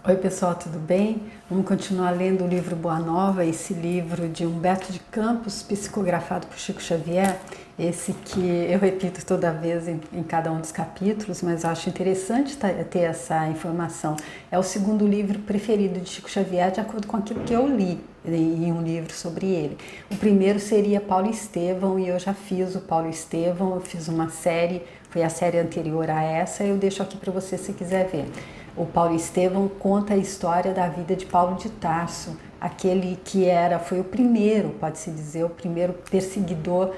Oi pessoal, tudo bem? Vamos continuar lendo o livro Boa Nova, esse livro de Humberto de Campos, psicografado por Chico Xavier, esse que eu repito toda vez em cada um dos capítulos, mas acho interessante ter essa informação. É o segundo livro preferido de Chico Xavier, de acordo com aquilo que eu li em um livro sobre ele. O primeiro seria Paulo Estevão, e eu já fiz o Paulo Estevão, eu fiz uma série, foi a série anterior a essa, eu deixo aqui para você se quiser ver. O Paulo Estevão conta a história da vida de Paulo de Tarso, aquele que foi o primeiro, pode-se dizer, o primeiro perseguidor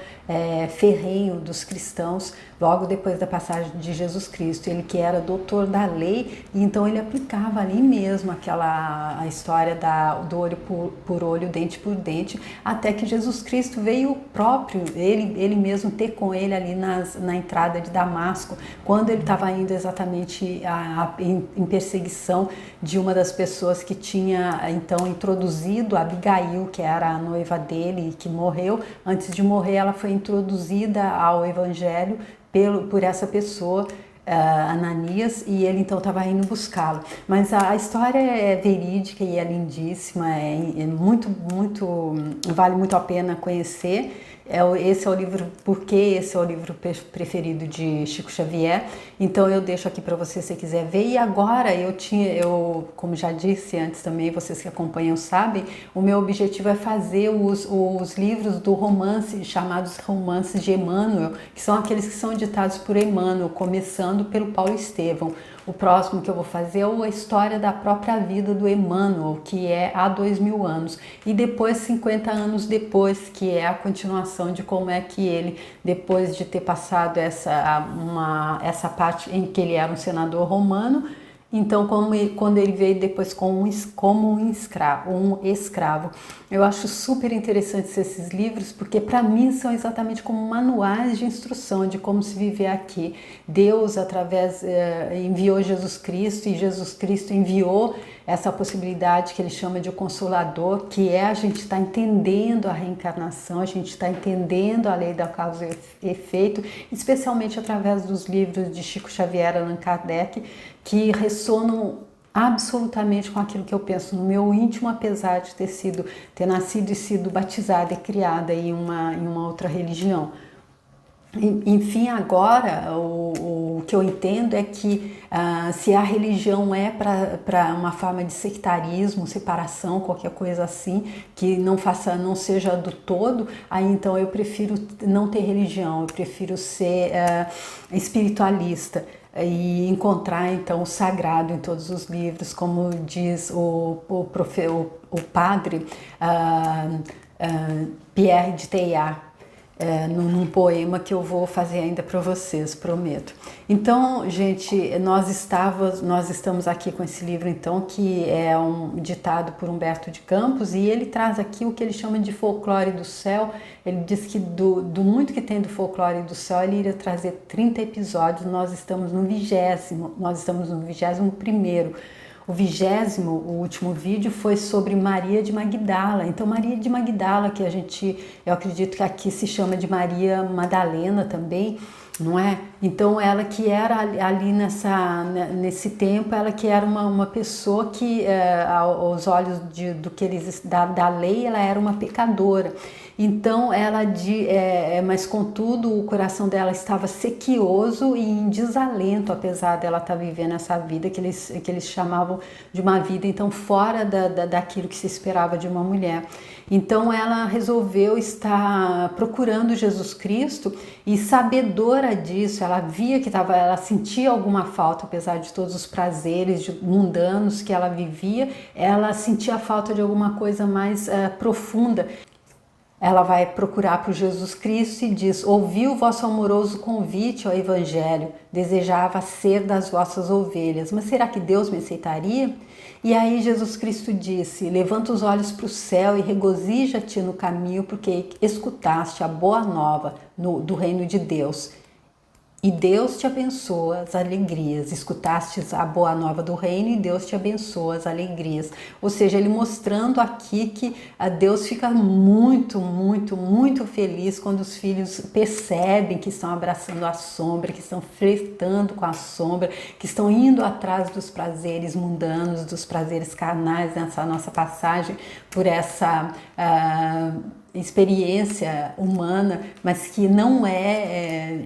ferrenho dos cristãos, logo depois da passagem de Jesus Cristo. Ele que era doutor da lei, e então ele aplicava ali mesmo a história do olho por olho, dente por dente, até que Jesus Cristo veio próprio, ele mesmo ter com ele ali na entrada de Damasco, quando ele estava indo exatamente em perseguição de uma das pessoas que tinha então introduzido Abigail, que era a noiva dele e que morreu. Antes de morrer, ela foi introduzida ao evangelho por essa pessoa, Ananias, e ele então estava indo buscá-lo. Mas a história é verídica e é lindíssima, vale muito a pena conhecer. Esse é o livro, porque esse é o livro preferido de Chico Xavier, então eu deixo aqui para você se quiser ver. E agora como já disse antes também, vocês que acompanham sabem, o meu objetivo é fazer os livros do romance, chamados romances de Emmanuel, que são aqueles que são ditados por Emmanuel, começando pelo Paulo Estevão. O próximo que eu vou fazer é a história da própria vida do Emmanuel, que é há 2000 anos, e depois 50 anos depois, que é a continuação de como é que ele, depois de ter passado essa parte em que ele era um senador romano, então quando ele veio depois como um escravo. Eu acho super interessante esses livros, porque para mim são exatamente como manuais de instrução de como se viver aqui. Deus enviou Jesus Cristo, e Jesus Cristo enviou essa possibilidade que ele chama de o Consolador, que é a gente estar entendendo a reencarnação, a gente está entendendo a lei da causa e efeito, especialmente através dos livros de Chico Xavier e Allan Kardec, que ressonam absolutamente com aquilo que eu penso no meu íntimo, apesar de ter nascido e sido batizada e criada em uma outra religião. Enfim, agora o que eu entendo é que se a religião é para uma forma de sectarismo, separação, qualquer coisa assim, que não seja do todo, aí então eu prefiro não ter religião, eu prefiro ser espiritualista e encontrar então o sagrado em todos os livros, como diz o padre Pierre de Teilhard, num poema que eu vou fazer ainda para vocês, prometo. Então, gente, nós estamos aqui com esse livro, então, que é ditado por Humberto de Campos, e ele traz aqui o que ele chama de folclore do céu. Ele diz que do muito que tem do folclore do céu, ele iria trazer 30 episódios. Nós estamos no 21º. O 20º, o último vídeo, foi sobre Maria de Magdala. Então, Maria de Magdala, que eu acredito que aqui se chama de Maria Madalena também, não é? Então, ela que era ali nesse tempo, ela que era uma pessoa que, aos olhos da lei, ela era uma pecadora. Então, mas contudo, o coração dela estava sequioso e em desalento, apesar dela estar vivendo essa vida que eles chamavam de uma vida, então, fora daquilo que se esperava de uma mulher. Então, ela resolveu estar procurando Jesus Cristo, e sabedora disso, ela via que ela sentia alguma falta, apesar de todos os prazeres mundanos que ela vivia, ela sentia falta de alguma coisa mais profunda. Ela vai procurar por Jesus Cristo e diz: ouvi o vosso amoroso convite ao Evangelho, desejava ser das vossas ovelhas, mas será que Deus me aceitaria? E aí Jesus Cristo disse: levanta os olhos para o céu e regozija-te no caminho, porque escutaste a boa nova do reino de Deus. E Deus te abençoa as alegrias. Escutastes a boa nova do reino e Deus te abençoa as alegrias. Ou seja, ele mostrando aqui que Deus fica muito, muito, muito feliz quando os filhos percebem que estão abraçando a sombra, que estão flertando com a sombra, que estão indo atrás dos prazeres mundanos, dos prazeres carnais, nessa nossa passagem por essa experiência humana, mas que não é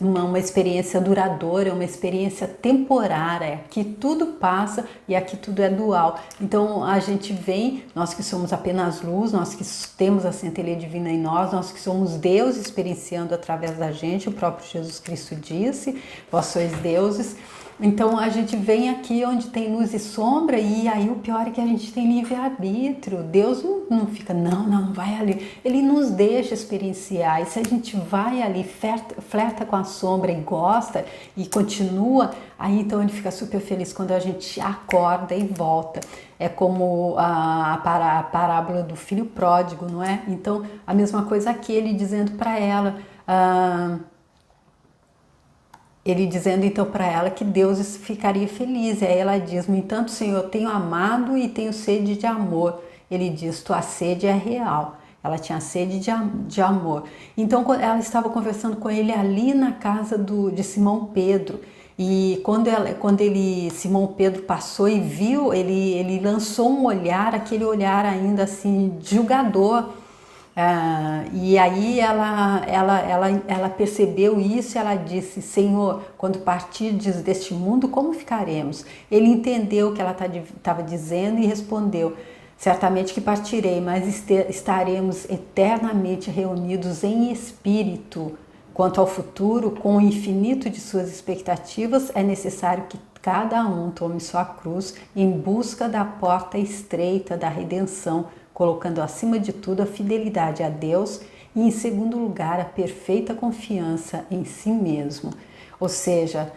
uma experiência duradoura, uma experiência temporária, que tudo passa e aqui tudo é dual. Então a gente vem, nós que somos apenas luz, nós que temos a centelha divina em nós, nós que somos Deus experienciando através da gente, o próprio Jesus Cristo disse, vós sois deuses. Então a gente vem aqui onde tem luz e sombra, e aí o pior é que a gente tem livre-arbítrio. Deus não fica, não, vai ali. Ele nos deixa experienciar, e se a gente vai ali, flerta com a sombra e gosta e continua, aí então ele fica super feliz quando a gente acorda e volta. É como a parábola do filho pródigo, não é? Então a mesma coisa aqui, ele dizendo para ela... Ele dizendo então para ela que Deus ficaria feliz. E aí ela diz, no entanto, Senhor, eu tenho amado e tenho sede de amor. Ele diz, tua sede é real. Ela tinha sede de amor. Então ela estava conversando com ele ali na casa de Simão Pedro. E quando Simão Pedro passou e viu, ele lançou um olhar, aquele olhar ainda assim julgador. E aí ela percebeu isso e ela disse, Senhor, quando partirdes deste mundo, como ficaremos? Ele entendeu o que ela estava dizendo e respondeu, certamente que partirei, mas estaremos eternamente reunidos em espírito. Quanto ao futuro, com o infinito de suas expectativas, é necessário que cada um tome sua cruz em busca da porta estreita da redenção, colocando acima de tudo a fidelidade a Deus e, em segundo lugar, a perfeita confiança em si mesmo. Ou seja,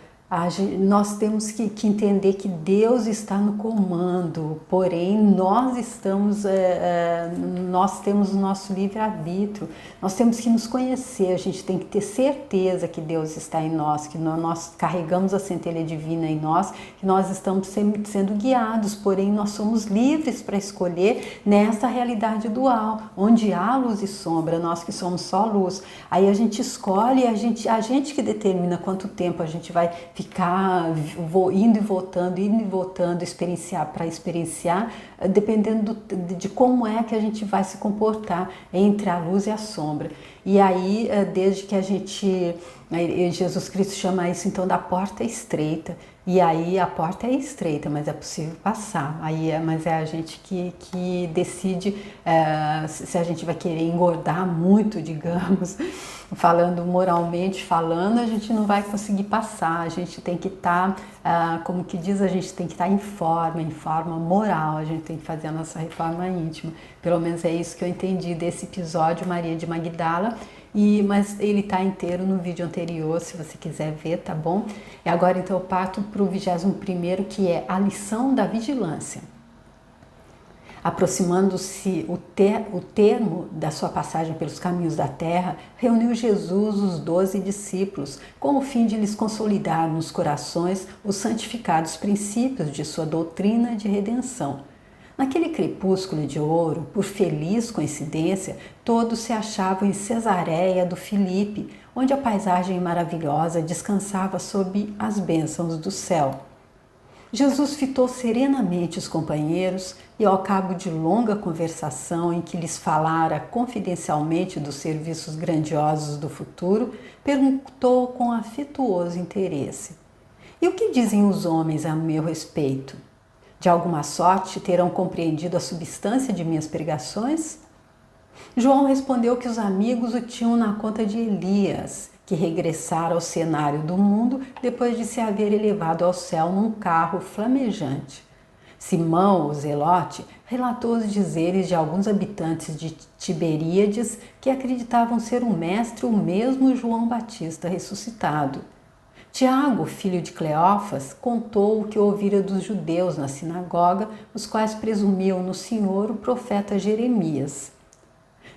nós temos que entender que Deus está no comando, porém nós temos o nosso livre-arbítrio, nós temos que nos conhecer, a gente tem que ter certeza que Deus está em nós, que nós carregamos a centelha divina em nós, que nós estamos sendo guiados, porém nós somos livres para escolher nessa realidade dual, onde há luz e sombra, nós que somos só luz. Aí a gente escolhe, a gente que determina quanto tempo a gente vai ficar indo e voltando, experienciar, dependendo de como é que a gente vai se comportar entre a luz e a sombra. E aí, desde que Jesus Cristo chama isso então da porta estreita, e aí a porta é estreita, mas é possível passar, mas é a gente que decide se a gente vai querer engordar muito, digamos, falando moralmente, a gente não vai conseguir passar, a gente tem que estar, como que diz, a gente tem que estar em forma moral, a gente tem que fazer a nossa reforma íntima, pelo menos é isso que eu entendi desse episódio Maria de Magdala. Mas ele está inteiro no vídeo anterior, se você quiser ver, tá bom? E agora então eu parto para o 21º, que é a lição da vigilância. Aproximando-se o termo da sua passagem pelos caminhos da terra, reuniu Jesus os 12 discípulos, com o fim de lhes consolidar nos corações os santificados princípios de sua doutrina de redenção. Naquele crepúsculo de ouro, por feliz coincidência, todos se achavam em Cesareia do Filipe, onde a paisagem maravilhosa descansava sob as bênçãos do céu. Jesus fitou serenamente os companheiros e, ao cabo de longa conversação em que lhes falara confidencialmente dos serviços grandiosos do futuro, perguntou com afetuoso interesse: "E o que dizem os homens a meu respeito? De alguma sorte terão compreendido a substância de minhas pregações?" João respondeu que os amigos o tinham na conta de Elias, que regressara ao cenário do mundo depois de se haver elevado ao céu num carro flamejante. Simão, o Zelote, relatou os dizeres de alguns habitantes de Tiberíades que acreditavam ser o mestre o mesmo João Batista ressuscitado. Tiago, filho de Cleófas, contou o que ouvira dos judeus na sinagoga, os quais presumiam no Senhor o profeta Jeremias.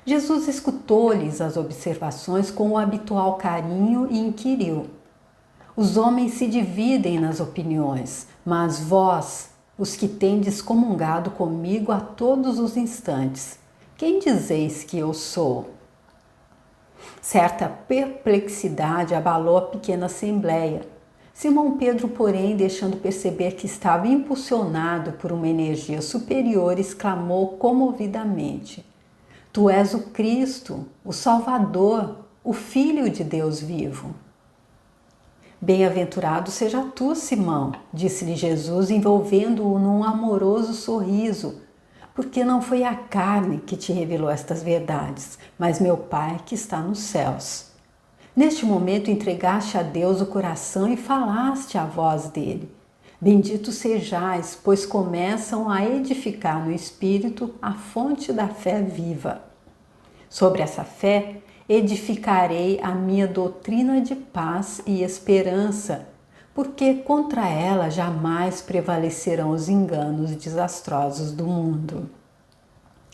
Jesus escutou-lhes as observações com o habitual carinho e inquiriu: os homens se dividem nas opiniões, mas vós, os que tendes comungado comigo a todos os instantes, quem dizeis que eu sou? Certa perplexidade abalou a pequena assembleia. Simão Pedro, porém, deixando perceber que estava impulsionado por uma energia superior, exclamou comovidamente: Tu és o Cristo, o Salvador, o Filho de Deus vivo. Bem-aventurado seja tu, Simão, disse-lhe Jesus, envolvendo-o num amoroso sorriso, porque não foi a carne que te revelou estas verdades, mas meu Pai que está nos céus. Neste momento entregaste a Deus o coração e falaste a voz dele. Bendito sejais, pois começam a edificar no Espírito a fonte da fé viva. Sobre essa fé, edificarei a minha doutrina de paz e esperança, porque contra ela jamais prevalecerão os enganos desastrosos do mundo.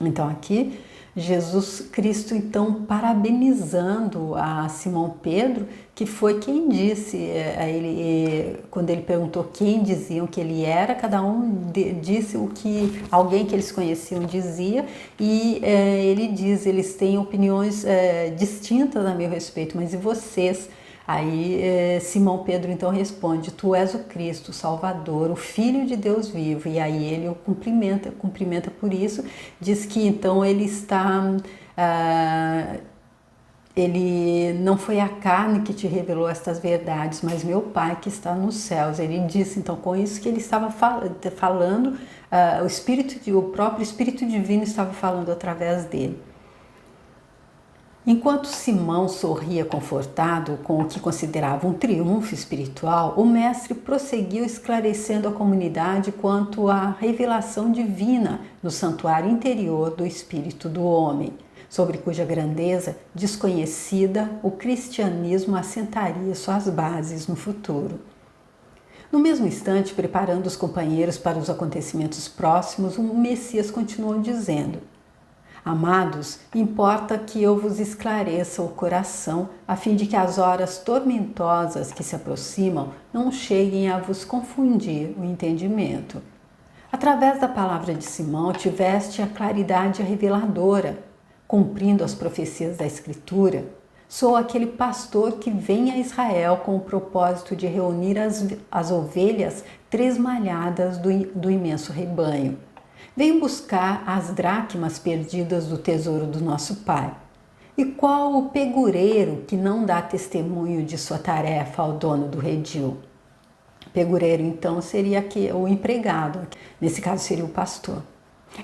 Então aqui, Jesus Cristo então parabenizando a Simão Pedro, que foi quem disse a ele, quando ele perguntou quem diziam que ele era, cada um disse o que alguém que eles conheciam dizia, e ele diz, eles têm opiniões distintas a meu respeito, mas e vocês? Aí Simão Pedro então responde: Tu és o Cristo, o Salvador, o Filho de Deus vivo. E aí ele o cumprimenta por isso, diz que então ele está, ele não foi a carne que te revelou estas verdades, mas meu Pai que está nos céus. Ele disse então com isso que ele estava falando, o próprio Espírito Divino estava falando através dele. Enquanto Simão sorria confortado com o que considerava um triunfo espiritual, o mestre prosseguiu esclarecendo a comunidade quanto à revelação divina no santuário interior do espírito do homem, sobre cuja grandeza desconhecida o cristianismo assentaria suas bases no futuro. No mesmo instante, preparando os companheiros para os acontecimentos próximos, o Messias continuou dizendo: Amados, importa que eu vos esclareça o coração, a fim de que as horas tormentosas que se aproximam não cheguem a vos confundir o entendimento. Através da palavra de Simão, tiveste a claridade reveladora, cumprindo as profecias da Escritura. Sou aquele pastor que vem a Israel com o propósito de reunir as ovelhas tresmalhadas do imenso rebanho. Venho buscar as dracmas perdidas do tesouro do nosso Pai. E qual o pegureiro que não dá testemunho de sua tarefa ao dono do redil? Pegureiro, então, seria o empregado, nesse caso seria o pastor.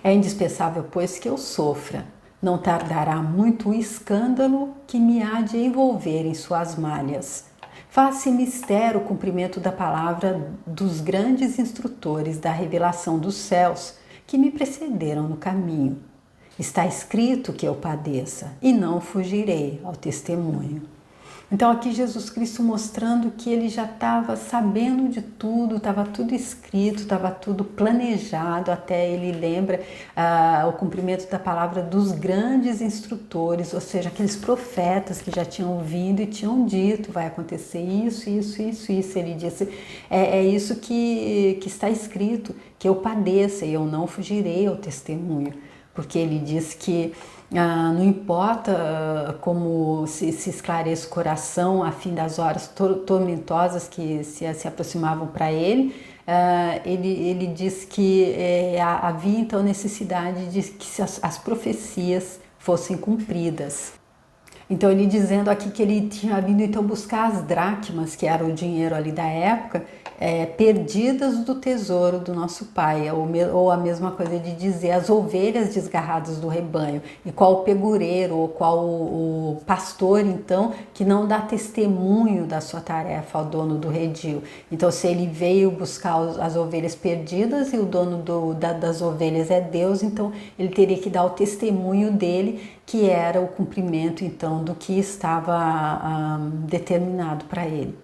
É indispensável, pois, que eu sofra. Não tardará muito o escândalo que me há de envolver em suas malhas. Faz-se mistério o cumprimento da palavra dos grandes instrutores da revelação dos céus, que me precederam no caminho. Está escrito que eu padeça e não fugirei ao testemunho. Então aqui Jesus Cristo mostrando que ele já estava sabendo de tudo, estava tudo escrito, estava tudo planejado, até ele lembra o cumprimento da palavra dos grandes instrutores, ou seja, aqueles profetas que já tinham vindo e tinham dito, vai acontecer isso, isso, isso, isso. Ele disse, é isso que está escrito, que eu padeça e eu não fugirei ao testemunho, porque ele diz que não importa como se esclareça o coração a fim das horas tormentosas que se aproximavam para ele, ele diz que havia então necessidade de que as profecias fossem cumpridas. Então ele dizendo aqui que ele tinha vindo então buscar as dracmas, que era o dinheiro ali da época, perdidas do tesouro do nosso Pai, ou a mesma coisa de dizer as ovelhas desgarradas do rebanho, e qual o pegureiro, ou qual o pastor então, que não dá testemunho da sua tarefa ao dono do redil. Então se ele veio buscar as ovelhas perdidas e o dono das ovelhas é Deus, então ele teria que dar o testemunho dele, que era o cumprimento então do que estava determinado para ele.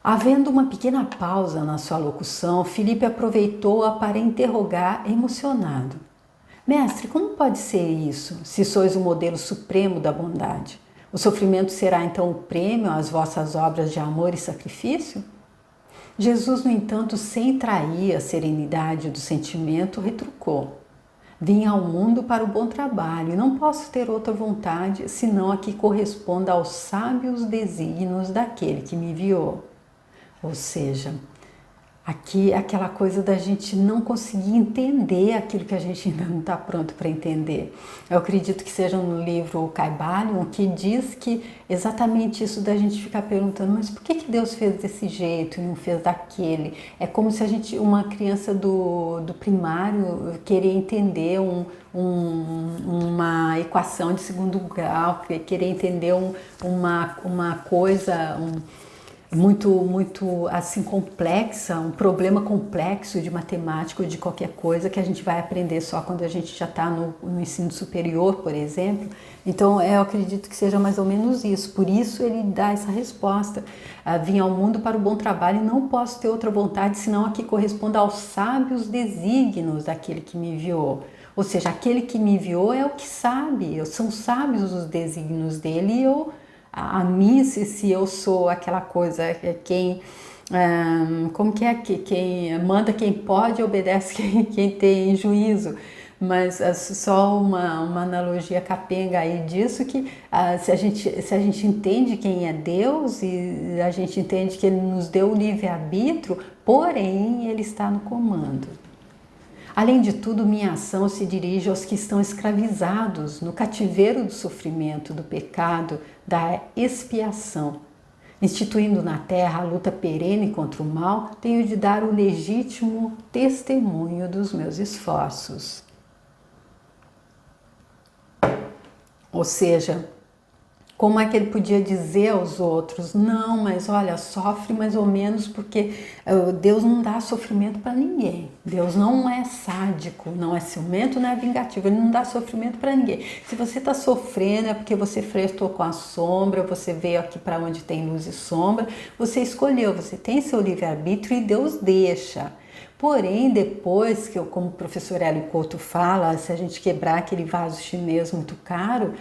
Havendo uma pequena pausa na sua locução, Filipe aproveitou-a para interrogar emocionado: Mestre, como pode ser isso, se sois o modelo supremo da bondade? O sofrimento será então o prêmio às vossas obras de amor e sacrifício? Jesus, no entanto, sem trair a serenidade do sentimento, retrucou: vim ao mundo para o bom trabalho e não posso ter outra vontade senão a que corresponda aos sábios desígnios daquele que me enviou. Ou seja, aqui aquela coisa da gente não conseguir entender aquilo que a gente ainda não está pronto para entender. Eu acredito que seja no livro O Kybalion que diz que exatamente isso da gente ficar perguntando, mas por que Deus fez desse jeito e não fez daquele? É como se uma criança do primário querer entender uma equação de segundo grau, querer entender uma coisa, muito assim complexa, um problema complexo de matemática ou de qualquer coisa que a gente vai aprender só quando a gente já está no ensino superior, por exemplo. Então eu acredito que seja mais ou menos isso, por isso ele dá essa resposta: vim ao mundo para o bom trabalho e não posso ter outra vontade senão a que corresponda aos sábios desígnios daquele que me enviou. Ou seja, aquele que me enviou é o que sabe, são sábios os desígnios dele e a mim, se eu sou aquela coisa, como que é, quem manda quem pode, obedece quem tem juízo. Mas só uma analogia capenga aí disso, que se a gente entende quem é Deus e a gente entende que Ele nos deu o livre-arbítrio, porém Ele está no comando. Além de tudo, minha ação se dirige aos que estão escravizados no cativeiro do sofrimento, do pecado, da expiação. Instituindo na terra a luta perene contra o mal, tenho de dar o legítimo testemunho dos meus esforços. Ou seja, como é que ele podia dizer aos outros, não, mas olha, sofre mais ou menos porque Deus não dá sofrimento para ninguém. Deus não é sádico, não é ciumento, não é vingativo, Ele não dá sofrimento para ninguém. Se você está sofrendo é porque você flertou com a sombra, você veio aqui para onde tem luz e sombra, você escolheu, você tem seu livre-arbítrio e Deus deixa. Porém, depois, como o professor Hélio Couto fala, se a gente quebrar aquele vaso chinês muito caro,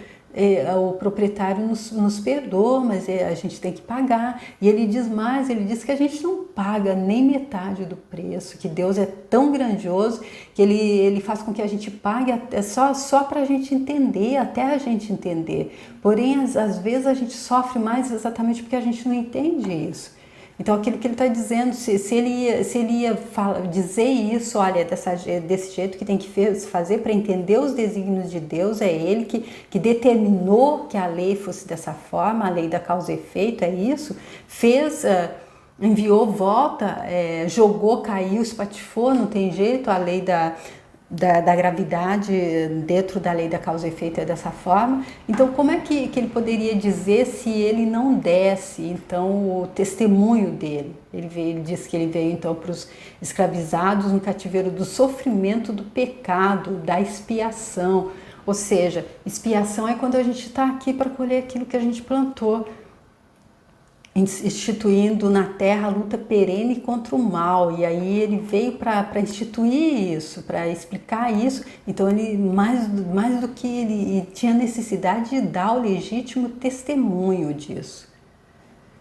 o proprietário nos perdoa, mas a gente tem que pagar. E ele diz mais, ele diz que a gente não paga nem metade do preço, que Deus é tão grandioso que ele faz com que a gente pague só para a gente entender, até a gente entender. Porém, às vezes a gente sofre mais exatamente porque a gente não entende isso. Então, aquilo que ele está dizendo, se ele ia dizer isso, olha, desse jeito que tem que fazer para entender os desígnios de Deus, é Ele que determinou que a lei fosse dessa forma, a lei da causa e efeito, é isso, enviou, volta, jogou, caiu, espatifou, não tem jeito, a lei da gravidade dentro da lei da causa e efeito é dessa forma. Então, como é que ele poderia dizer se ele não desse, então, o testemunho dele? Ele diz que ele veio, então, para os escravizados no cativeiro do sofrimento, do pecado, da expiação. Ou seja, expiação é quando a gente está aqui para colher aquilo que a gente plantou, instituindo na terra a luta perene contra o mal, e aí ele veio para instituir isso, para explicar isso. Então ele, mais do que ele tinha necessidade de dar o legítimo testemunho disso.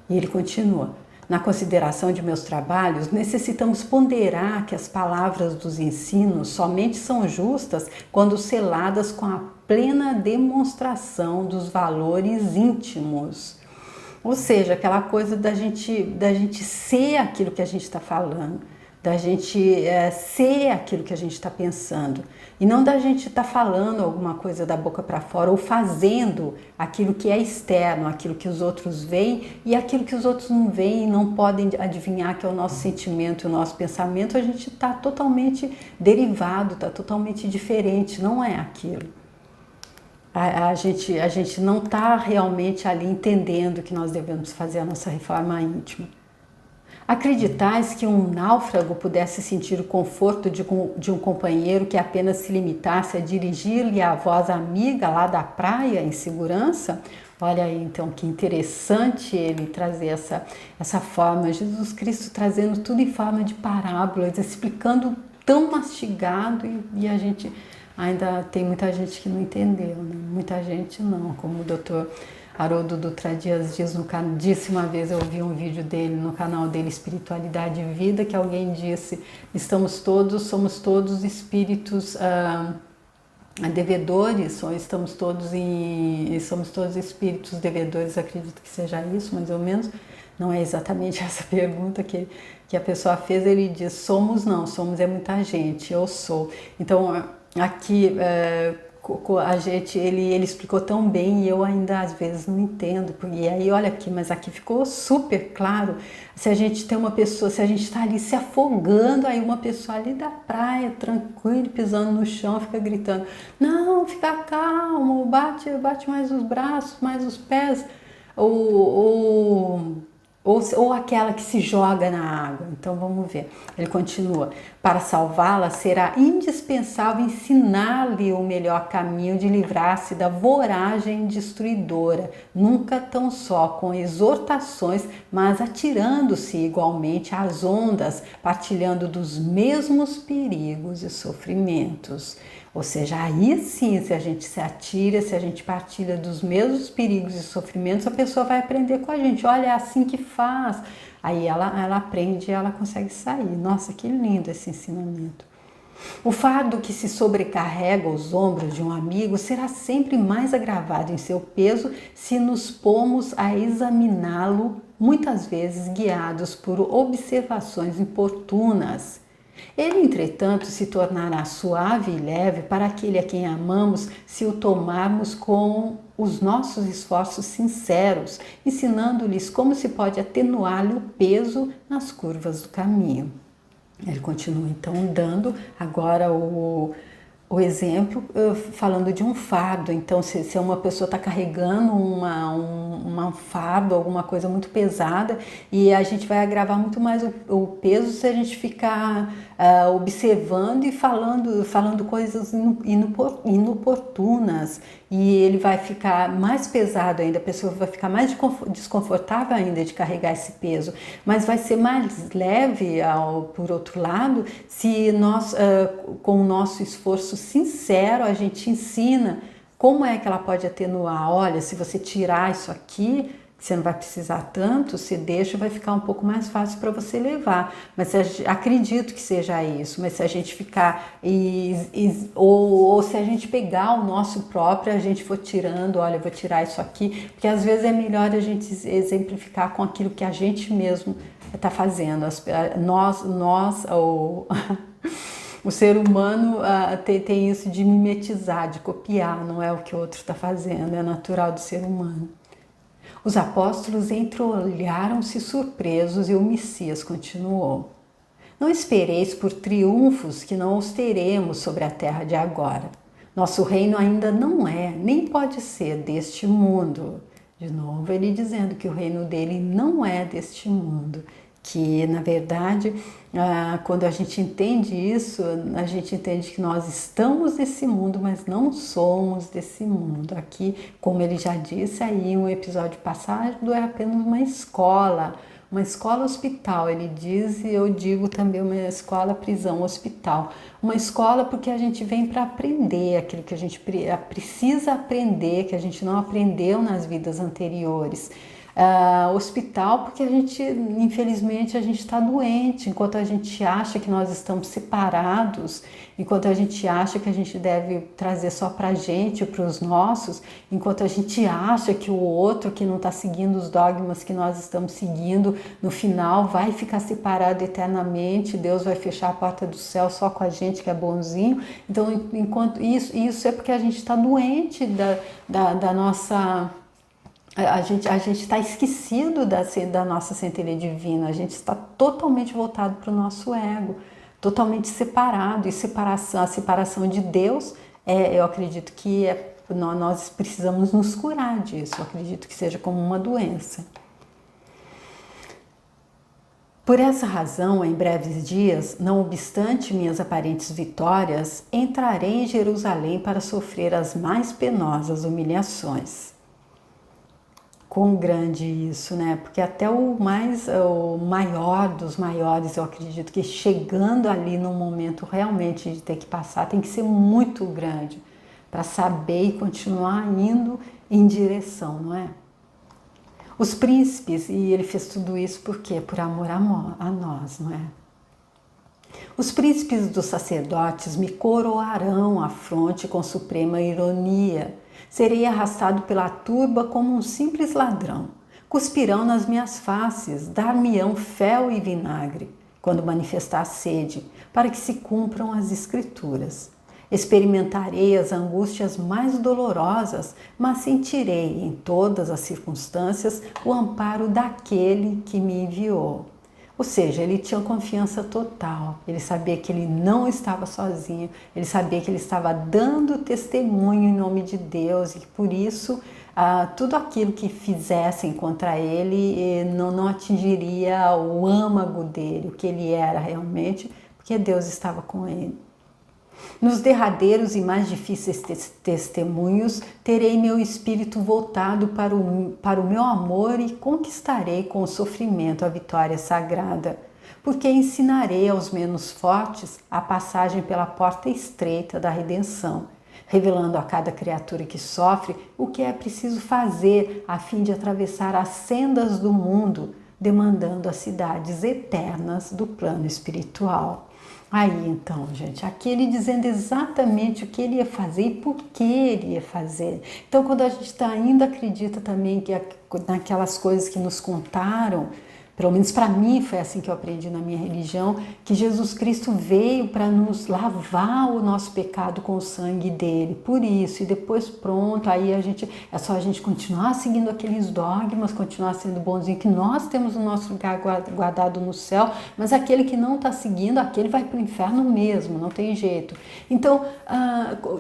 E ele continua: na consideração de meus trabalhos, necessitamos ponderar que as palavras dos ensinos somente são justas quando seladas com a plena demonstração dos valores íntimos. Ou seja, aquela coisa da gente ser aquilo que a gente está falando, da gente ser aquilo que a gente está pensando, e não da gente estar falando alguma coisa da boca para fora ou fazendo aquilo que é externo, aquilo que os outros veem e aquilo que os outros não veem e não podem adivinhar, que é o nosso sentimento, o nosso pensamento. A gente está totalmente derivado, está totalmente diferente, não é aquilo. A gente não está realmente ali entendendo que nós devemos fazer a nossa reforma íntima. Acreditais que um náufrago pudesse sentir o conforto de um companheiro que apenas se limitasse a dirigir-lhe a voz amiga lá da praia em segurança? Olha aí, então, que interessante ele trazer essa forma, Jesus Cristo trazendo tudo em forma de parábolas, explicando tão mastigado, e a gente ainda tem muita gente que não entendeu, né? Muita gente não, como o Dr. Haroldo Dutra Dias disse uma vez, eu vi um vídeo dele no canal dele, Espiritualidade e Vida, que alguém disse, somos todos espíritos devedores, somos todos espíritos devedores, acredito que seja isso, mais ou menos. Não é exatamente essa pergunta que a pessoa fez, ele diz, somos é muita gente, eu sou. Então, aqui, a gente, ele explicou tão bem e eu ainda às vezes não entendo, e aí olha aqui, mas aqui ficou super claro. Se a gente tem uma pessoa, se a gente está ali se afogando, aí uma pessoa ali da praia, tranquilo, pisando no chão, fica gritando, não, fica calmo, bate mais os braços, mais os pés, ou aquela que se joga na água. Então vamos ver, ele continua, para salvá-la será indispensável ensinar-lhe o melhor caminho de livrar-se da voragem destruidora, nunca tão só com exortações, mas atirando-se igualmente às ondas, partilhando dos mesmos perigos e sofrimentos. Ou seja, aí sim, se a gente se atira, se a gente partilha dos mesmos perigos e sofrimentos, a pessoa vai aprender com a gente. Olha, é assim que faz. Aí ela aprende e ela consegue sair. Nossa, que lindo esse ensinamento. O fardo que se sobrecarrega aos ombros de um amigo será sempre mais agravado em seu peso se nos pomos a examiná-lo, muitas vezes guiados por observações importunas. Ele, entretanto, se tornará suave e leve para aquele a quem amamos se o tomarmos com os nossos esforços sinceros, ensinando-lhes como se pode atenuar-lhe o peso nas curvas do caminho. Ele continua então dando agora o exemplo, falando de um fardo. Então, se uma pessoa está carregando uma fardo, alguma coisa muito pesada, e a gente vai agravar muito mais o peso se a gente ficar observando e falando coisas inoportunas, e ele vai ficar mais pesado ainda, a pessoa vai ficar mais desconfortável ainda de carregar esse peso, mas vai ser mais leve, por outro lado, se nós, com o nosso esforço sincero, a gente ensina como é que ela pode atenuar. Olha, se você tirar isso aqui, você não vai precisar tanto, se deixa, vai ficar um pouco mais fácil para você levar. Mas acredito que seja isso, mas se a gente ficar, ou se a gente pegar o nosso próprio, a gente for tirando, olha, eu vou tirar isso aqui, porque às vezes é melhor a gente exemplificar com aquilo que a gente mesmo está fazendo. O ser humano tem isso de mimetizar, de copiar, não é o que o outro está fazendo, é natural do ser humano. Os apóstolos entreolharam-se surpresos e o Messias continuou. Não espereis por triunfos que não os teremos sobre a terra de agora. Nosso reino ainda não é, nem pode ser deste mundo. De novo ele dizendo que o reino dele não é deste mundo. Que, na verdade, quando a gente entende isso, a gente entende que nós estamos nesse mundo, mas não somos desse mundo. Aqui, como ele já disse aí em um episódio passado, é apenas uma escola hospital. Ele diz, e eu digo também uma escola prisão hospital. Uma escola porque a gente vem para aprender aquilo que a gente precisa aprender, que a gente não aprendeu nas vidas anteriores. Hospital porque a gente, infelizmente, a gente está doente, enquanto a gente acha que nós estamos separados, enquanto a gente acha que a gente deve trazer só para a gente, para os nossos, enquanto a gente acha que o outro que não está seguindo os dogmas que nós estamos seguindo, no final vai ficar separado eternamente, Deus vai fechar a porta do céu só com a gente que é bonzinho. Então, enquanto isso é porque a gente está doente da nossa... A gente está esquecido da nossa centelha divina, a gente está totalmente voltado para o nosso ego, totalmente separado, e a separação de Deus, eu acredito que nós precisamos nos curar disso, eu acredito que seja como uma doença. Por essa razão, em breves dias, não obstante minhas aparentes vitórias, entrarei em Jerusalém para sofrer as mais penosas humilhações. quão grande isso, né? Porque até o maior dos maiores, eu acredito que chegando ali no momento realmente de ter que passar, tem que ser muito grande para saber e continuar indo em direção, não é? Os príncipes, e ele fez tudo isso por quê? Por amor a nós, não é? Os príncipes dos sacerdotes me coroarão a fronte com suprema ironia. Serei arrastado pela turba como um simples ladrão. Cuspirão nas minhas faces, dar-me-ão fel e vinagre, quando manifestar sede, para que se cumpram as escrituras. Experimentarei as angústias mais dolorosas, mas sentirei em todas as circunstâncias o amparo daquele que me enviou. Ou seja, ele tinha confiança total, ele sabia que ele não estava sozinho, ele sabia que ele estava dando testemunho em nome de Deus e que por isso tudo aquilo que fizessem contra ele não atingiria o âmago dele, o que ele era realmente, porque Deus estava com ele. Nos derradeiros e mais difíceis testemunhos, terei meu espírito voltado para o meu amor e conquistarei com o sofrimento a vitória sagrada, porque ensinarei aos menos fortes a passagem pela porta estreita da redenção, revelando a cada criatura que sofre o que é preciso fazer a fim de atravessar as sendas do mundo, demandando as cidades eternas do plano espiritual. Aí então, gente, aqui ele dizendo exatamente o que ele ia fazer e por que ele ia fazer. Então, quando a gente ainda acredita também que naquelas coisas que nos contaram, pelo menos para mim foi assim que eu aprendi na minha religião, que Jesus Cristo veio para nos lavar o nosso pecado com o sangue dele, por isso, e depois pronto, aí é só a gente continuar seguindo aqueles dogmas, continuar sendo bonzinho, que nós temos o nosso lugar guardado no céu, mas aquele que não está seguindo, aquele vai para o inferno mesmo, não tem jeito. Então,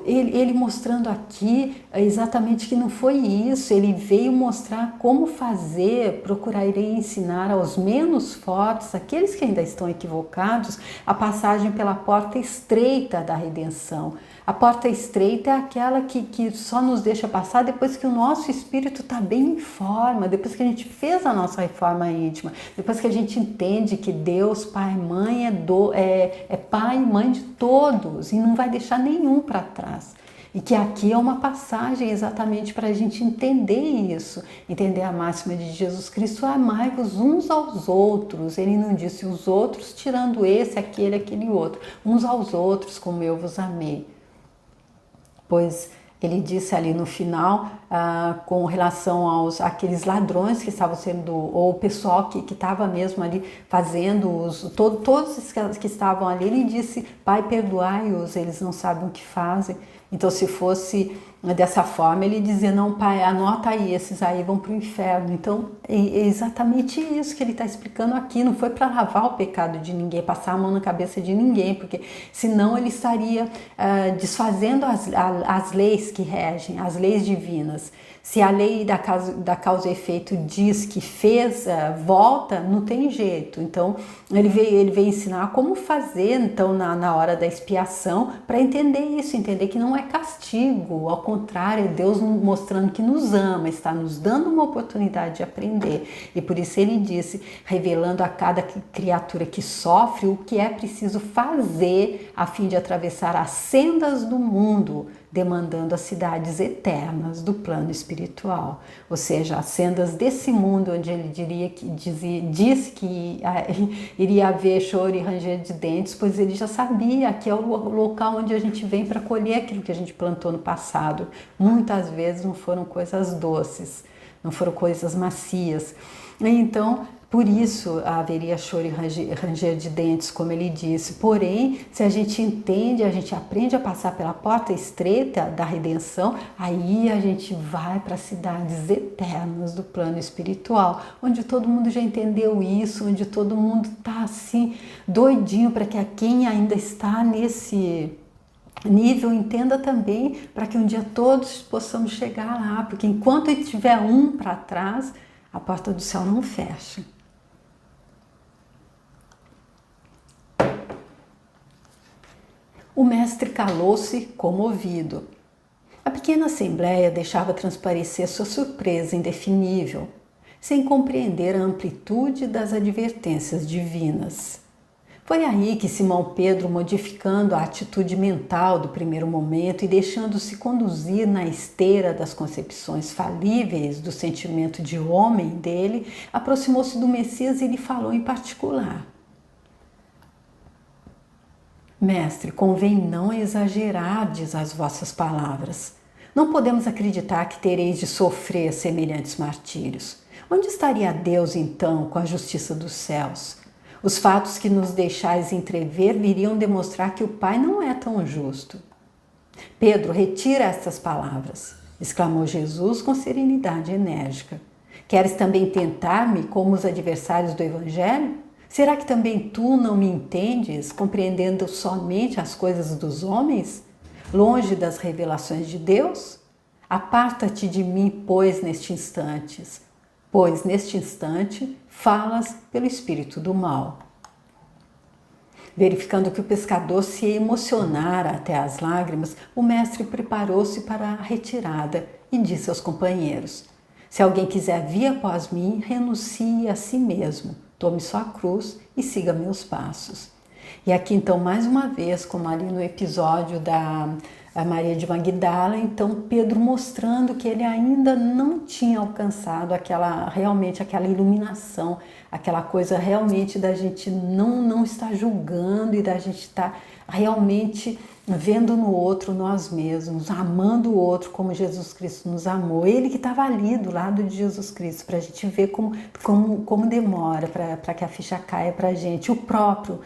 ele mostrando aqui exatamente que não foi isso, ele veio mostrar como fazer, procurarei ensinar aos menos fortes, aqueles que ainda estão equivocados, a passagem pela porta estreita da redenção. A porta estreita é aquela que só nos deixa passar depois que o nosso espírito está bem em forma, depois que a gente fez a nossa reforma íntima, depois que a gente entende que Deus, Pai e Mãe, é Pai e Mãe de todos e não vai deixar nenhum para trás. E que aqui é uma passagem exatamente para a gente entender isso, entender a máxima de Jesus Cristo, amai-vos uns aos outros. Ele não disse os outros, tirando esse, aquele outro, uns aos outros, como eu vos amei. Pois ele disse ali no final, com relação àqueles ladrões que estavam sendo, ou o pessoal que estava mesmo ali fazendo, todos os que estavam ali, ele disse, Pai, perdoai-os, eles não sabem o que fazem. Então, se fosse dessa forma, ele dizia, não, Pai, anota aí, esses aí vão para o inferno. Então, é exatamente isso que ele está explicando aqui, não foi para lavar o pecado de ninguém, passar a mão na cabeça de ninguém, porque senão ele estaria desfazendo as leis que regem, as leis divinas. Se a lei da causa e efeito diz que fez, volta, não tem jeito. Então, ele veio ensinar como fazer, então, na hora da expiação, para entender isso, entender que não é castigo, ao contrário, Deus mostrando que nos ama, está nos dando uma oportunidade de aprender. E por isso ele disse, revelando a cada criatura que sofre o que é preciso fazer a fim de atravessar as sendas do mundo, demandando as cidades eternas do plano espiritual, ou seja, as sendas desse mundo onde ele disse que iria haver choro e ranger de dentes, pois ele já sabia que é o local onde a gente vem para colher aquilo que a gente plantou no passado. Muitas vezes não foram coisas doces, não foram coisas macias. Então, por isso haveria choro e ranger de dentes, como ele disse. Porém, se a gente entende, a gente aprende a passar pela porta estreita da redenção, aí a gente vai para as cidades eternas do plano espiritual, onde todo mundo já entendeu isso, onde todo mundo está assim, doidinho para que quem ainda está nesse nível entenda também, para que um dia todos possamos chegar lá, porque enquanto tiver um para trás, a porta do céu não fecha. O mestre calou-se comovido. pequena assembleia deixava transparecer sua surpresa indefinível, sem compreender a amplitude das advertências divinas. Foi aí que Simão Pedro, modificando a atitude mental do primeiro momento e deixando-se conduzir na esteira das concepções falíveis do sentimento de homem dele, aproximou-se do Messias e lhe falou em particular: Mestre, convém não exagerardes as vossas palavras. Não podemos acreditar que tereis de sofrer semelhantes martírios. Onde estaria Deus, então, com a justiça dos céus? Os fatos que nos deixais entrever viriam demonstrar que o Pai não é tão justo. Pedro, retira estas palavras, exclamou Jesus com serenidade enérgica. Queres também tentar-me como os adversários do Evangelho? Será que também tu não me entendes, compreendendo somente as coisas dos homens, longe das revelações de Deus? Aparta-te de mim, pois neste instante falas pelo espírito do mal. Verificando que o pescador se emocionara até as lágrimas, o mestre preparou-se para a retirada e disse aos companheiros: Se alguém quiser vir após mim, renuncie a si mesmo, tome sua cruz e siga meus passos. E aqui então, mais uma vez, como ali no episódio da Maria de Magdala, então Pedro mostrando que ele ainda não tinha alcançado realmente aquela iluminação, aquela coisa realmente da gente não estar julgando e da gente estar realmente vendo no outro nós mesmos, amando o outro como Jesus Cristo nos amou. Ele que estava ali do lado de Jesus Cristo, para a gente ver como demora para que a ficha caia para a gente. O próprio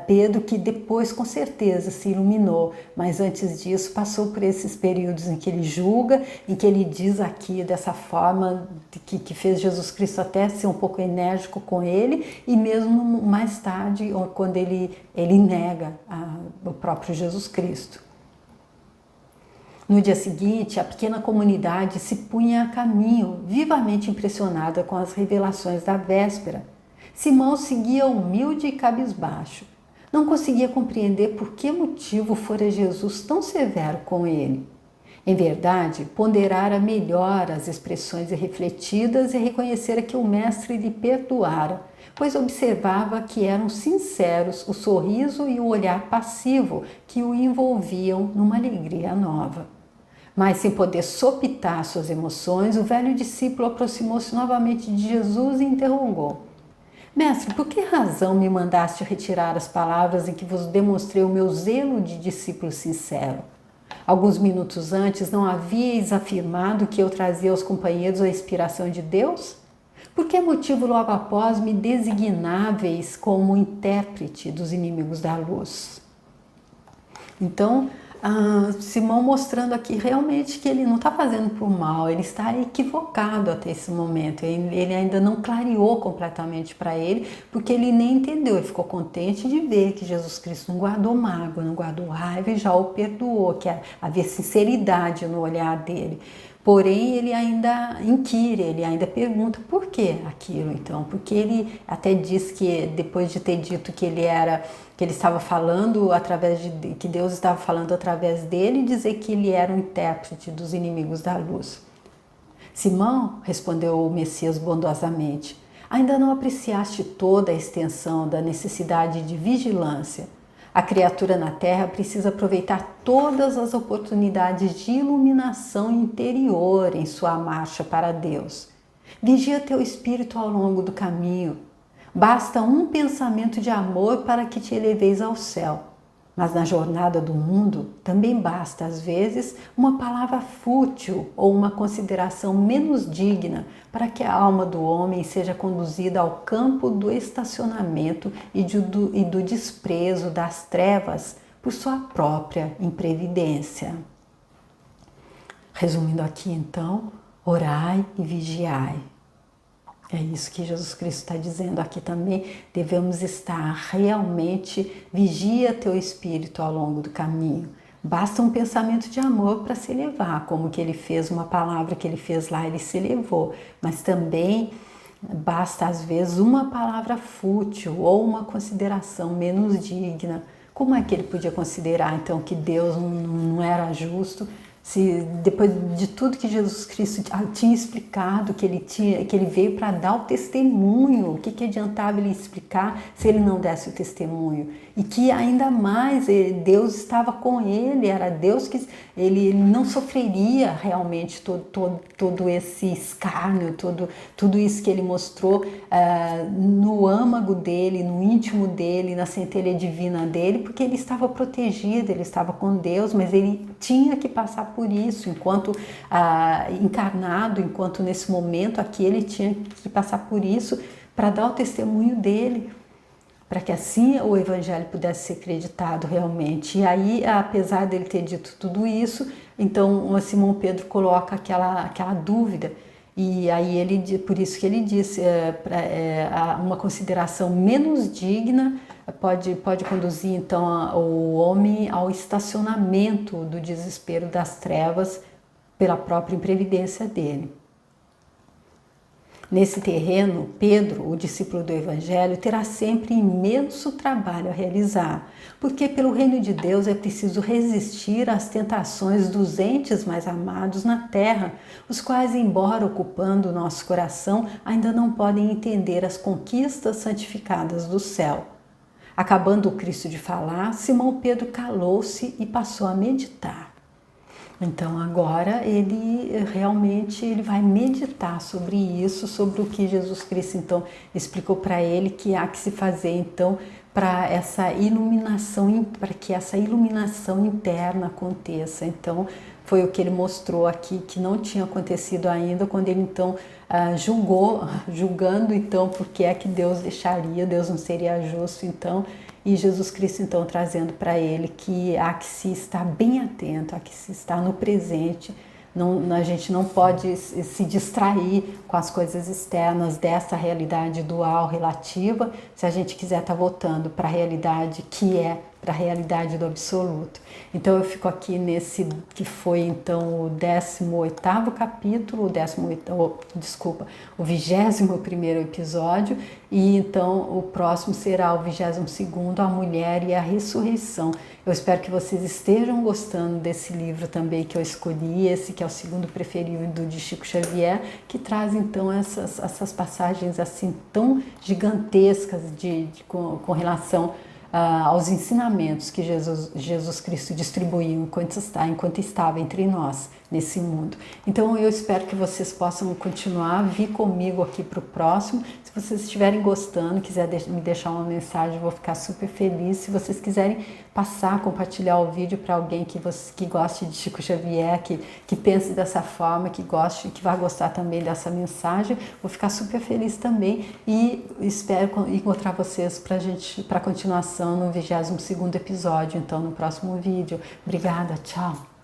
Pedro, que depois com certeza se iluminou, mas antes disso passou por esses períodos em que ele julga, em que ele diz aqui dessa forma que fez Jesus Cristo até ser um pouco enérgico com ele, e mesmo mais tarde, quando ele nega o próprio Jesus Cristo. No dia seguinte, a pequena comunidade se punha a caminho, vivamente impressionada com as revelações da véspera. Simão seguia humilde e cabisbaixo. Não conseguia compreender por que motivo fora Jesus tão severo com ele. Em verdade, ponderara melhor as expressões refletidas e reconhecera que o mestre lhe perdoara, pois observava que eram sinceros o sorriso e o olhar passivo que o envolviam numa alegria nova. Mas, sem poder sopitar suas emoções, o velho discípulo aproximou-se novamente de Jesus e interrogou: Mestre, por que razão me mandaste retirar as palavras em que vos demonstrei o meu zelo de discípulo sincero? Alguns minutos antes não havíeis afirmado que eu trazia aos companheiros a inspiração de Deus? Por que motivo logo após me designáveis como intérprete dos inimigos da luz? Então, Simão mostrando aqui realmente que ele não está fazendo por mal, ele está equivocado até esse momento. Ele ainda não clareou completamente para ele, porque ele nem entendeu. Ele ficou contente de ver que Jesus Cristo não guardou mágoa, não guardou raiva e já o perdoou, que havia sinceridade no olhar dele. Porém, ele ainda inquire, ele ainda pergunta por que aquilo, então, porque ele até diz que depois de ter dito que ele estava falando que Deus estava falando através dele, dizer que ele era um intérprete dos inimigos da luz. Simão, respondeu o Messias bondosamente, ainda não apreciaste toda a extensão da necessidade de vigilância. A criatura na Terra precisa aproveitar todas as oportunidades de iluminação interior em sua marcha para Deus. Vigia teu espírito ao longo do caminho. Basta um pensamento de amor para que te eleveis ao céu. Mas na jornada do mundo também basta, às vezes, uma palavra fútil ou uma consideração menos digna para que a alma do homem seja conduzida ao campo do estacionamento e do desprezo das trevas por sua própria imprevidência. Resumindo aqui, então, orai e vigiai. É isso que Jesus Cristo está dizendo aqui também. Devemos estar realmente, vigia teu espírito ao longo do caminho. Basta um pensamento de amor para se elevar, como que ele fez, uma palavra que ele fez lá, ele se elevou. Mas também basta, às vezes, uma palavra fútil ou uma consideração menos digna. Como é que ele podia considerar, então, que Deus não era justo, Se depois de tudo que Jesus Cristo tinha explicado, que ele veio para dar o testemunho, o que adiantava ele explicar se ele não desse o testemunho? E que ainda mais Deus estava com ele, era Deus que ele não sofreria realmente todo esse escárnio, tudo isso que ele mostrou no âmago dele, no íntimo dele, na centelha divina dele, porque ele estava protegido, ele estava com Deus, mas ele tinha que passar por isso, enquanto encarnado, enquanto nesse momento aqui ele tinha que passar por isso para dar o testemunho dele, para que assim o evangelho pudesse ser acreditado realmente. E aí, apesar dele ter dito tudo isso, então o Simão Pedro coloca aquela dúvida, e aí por isso que ele disse, uma consideração menos digna pode conduzir então o homem ao estacionamento do desespero das trevas pela própria imprevidência dele. Nesse terreno, Pedro, o discípulo do Evangelho, terá sempre imenso trabalho a realizar, porque pelo reino de Deus é preciso resistir às tentações dos entes mais amados na terra, os quais, embora ocupando o nosso coração, ainda não podem entender as conquistas santificadas do céu. Acabando o Cristo de falar, Simão Pedro calou-se e passou a meditar. Então agora ele vai meditar sobre isso, sobre o que Jesus Cristo então explicou para ele que há que se fazer então para que essa iluminação interna aconteça. Então foi o que ele mostrou aqui que não tinha acontecido ainda, quando ele então julgando então por que é que Deus deixaria, Deus não seria justo então. E Jesus Cristo então trazendo para ele que há que se estar bem atento, há que se estar no presente. A gente não pode se distrair com as coisas externas dessa realidade dual relativa, se a gente quiser estar voltando para a realidade para a realidade do absoluto. Então eu fico aqui nesse que foi então o 18º capítulo, o 21º episódio, e então o próximo será o 22º, a mulher e a ressurreição. Eu espero que vocês estejam gostando desse livro também que eu escolhi, esse que é o segundo preferido de Chico Xavier, que traz então essas passagens assim tão gigantescas com relação aos ensinamentos que Jesus Cristo distribuiu enquanto estava entre nós nesse mundo. Então eu espero que vocês possam continuar, vir comigo aqui para o próximo. Se vocês estiverem gostando, quiser me deixar uma mensagem, eu vou ficar super feliz. Se vocês quiserem compartilhar o vídeo para alguém que goste de Chico Xavier, que pense dessa forma, que vai gostar também dessa mensagem, vou ficar super feliz também, e espero encontrar vocês para continuação no 22º episódio, então no próximo vídeo. Obrigada, tchau!